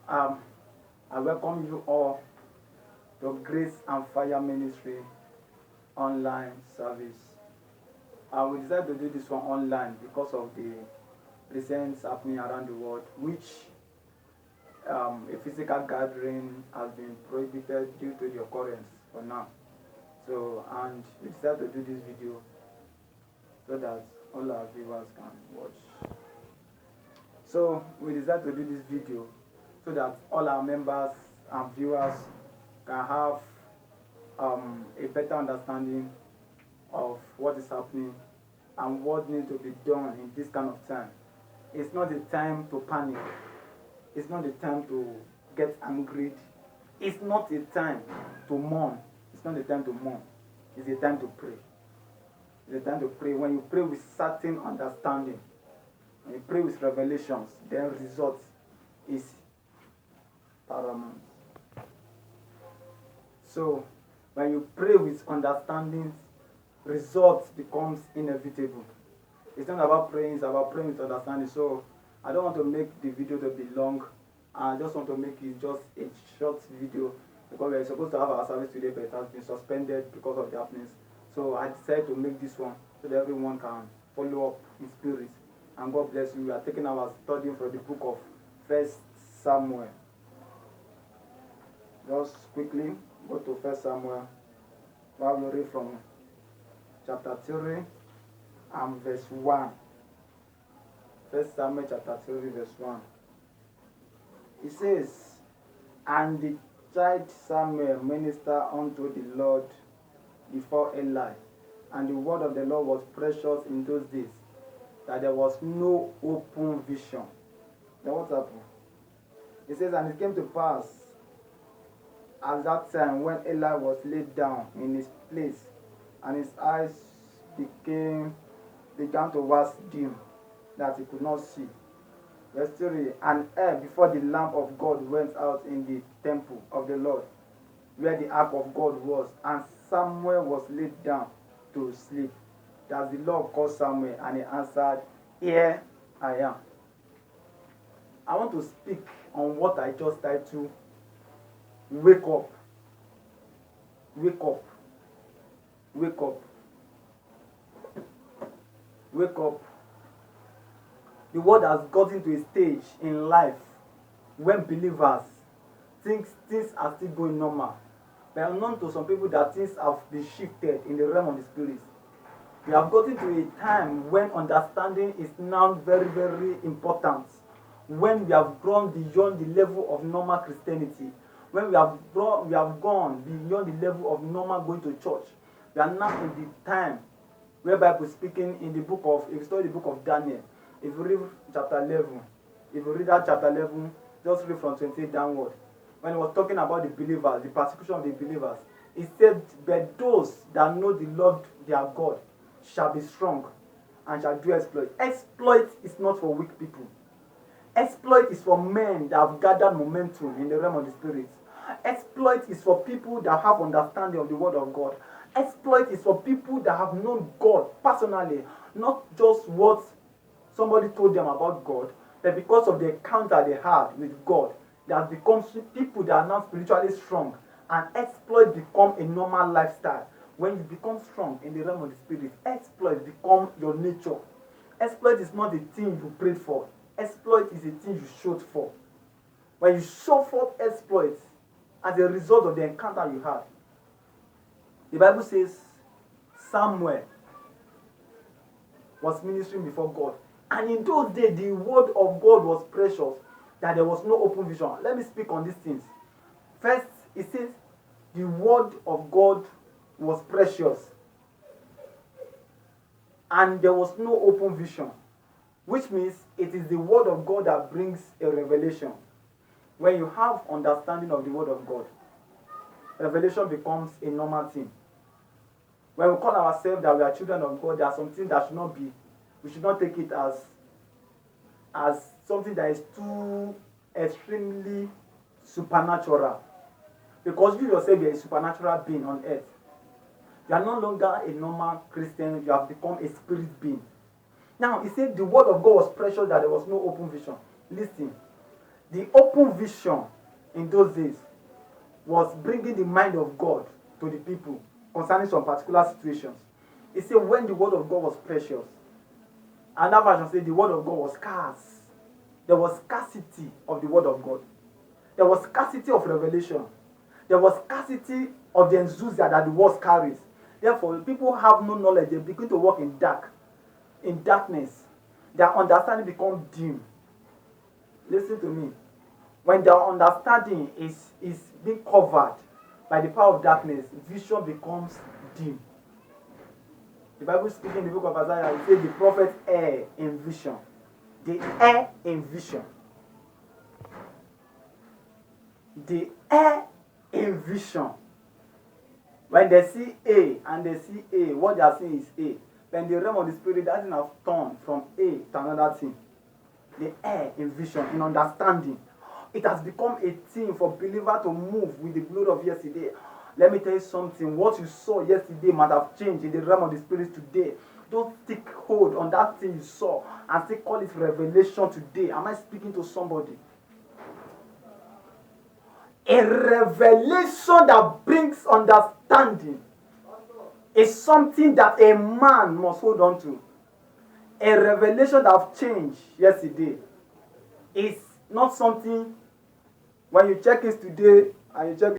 Um, I welcome you all to Grace and Fire Ministry online service. We decided to do this one online because of the recent happening around the world, which a physical gathering has been prohibited due to the occurrence for now. So, and we decided to do this video so that all our viewers can watch. So, we decided to do this video so that all our members and viewers can have a better understanding of what is happening and what needs to be done in this kind of time. It's not the time to panic. It's not the time to get angry. It's not the time to mourn. It's not the time to mourn. It's the time to pray. It's the time to pray. When you pray with certain understanding, when you pray with revelations, then result is paramount. So, when you pray with understanding, results becomes inevitable. It's not about praying, it's about praying with understanding. So, I don't want to make the video to be long. I just want to make it just a short video because we are supposed to have our service today, but it has been suspended because of the happenings. So I decided to make this one so that everyone can follow up in spirit. And God bless you. We are taking our study from the book of 1 Samuel. Just quickly go to 1 Samuel while we read from chapter 3 and verse 1. 1 Samuel chapter 3 verse 1. It says, "And the child Samuel ministered unto the Lord before Eli, and the word of the Lord was precious in those days, that there was no open vision." Then what happened? It says, "And it came to pass at that time when Eli was laid down in his place, and his eyes began to wax dim, that he could not see." Verse 3, "And before the lamp of God went out in the temple of the Lord, where the ark of God was, and Samuel was laid down to sleep. That the Lord called Samuel, and he answered, Here I am." I want to speak on what I just titled, Wake Up. Wake up. Wake up. Wake up. The world has gotten to a stage in life when believers think things are still going normal. But unknown to some people that things have been shifted in the realm of the spirit. We have gotten to a time when understanding is now very, very important. When we have grown beyond the level of normal Christianity. When we have gone beyond the level of normal going to church. We are now in the time where Bible is speaking in the book of, if you study the book of Daniel, if you read chapter 11, if you read that chapter 11, just read from 28 downward. When he was talking about the believers, the persecution of the believers, he said, "But those that know the Lord their God shall be strong and shall do exploit." Exploit is not for weak people. Exploit is for men that have gathered momentum in the realm of the spirit. Exploit is for people that have understanding of the word of God. Exploit is for people that have known God personally, not just what somebody told them about God, but because of the encounter they had with God, they have become people that are now spiritually strong, and exploit become a normal lifestyle. When you become strong in the realm of the spirit, exploit become your nature. Exploit is not the thing you prayed for. Exploit is a thing you showed for. When you show forth exploits as a result of the encounter you had, the Bible says Samuel was ministering before God. And in those days, the word of God was precious, that there was no open vision. Let me speak on these things. First, it says the word of God was precious, and there was no open vision, which means it is the word of God that brings a revelation. When you have understanding of the word of God, revelation becomes a normal thing. When we call ourselves that we are children of God, there are some things that should not be. We should not take it as something that is too extremely supernatural. Because you yourself are a supernatural being on earth. You are no longer a normal Christian, you have become a spirit being. Now, he said the word of God was precious, that there was no open vision. Listen, The open vision in those days was bringing the mind of God to the people concerning some particular situations. He said when the word of God was precious, another version said the word of God was scarce. There was scarcity of the word of God. There was scarcity of revelation. There was scarcity of the enthusiasm that the word carries. Therefore, people have no knowledge. They begin to walk in darkness. Their understanding becomes dim. Listen to me. When their understanding is being covered by the power of darkness, vision becomes dim. The Bible speaking in the book of Isaiah, it says the prophet err in vision. They err in vision. They err in vision. When they see A and they see A, what they are seeing is A. When the realm of the spirit, that thing has turned from A to another thing. They err in vision, in understanding. It has become a thing for believer to move with the glory of yesterday. Let me tell you something. What you saw yesterday might have changed in the realm of the spirit today. Don't take hold on that thing you saw and still call it revelation today. Am I speaking to somebody? A revelation that brings understanding is something that a man must hold on to. A revelation that changed yesterday is not something when you check it today and you check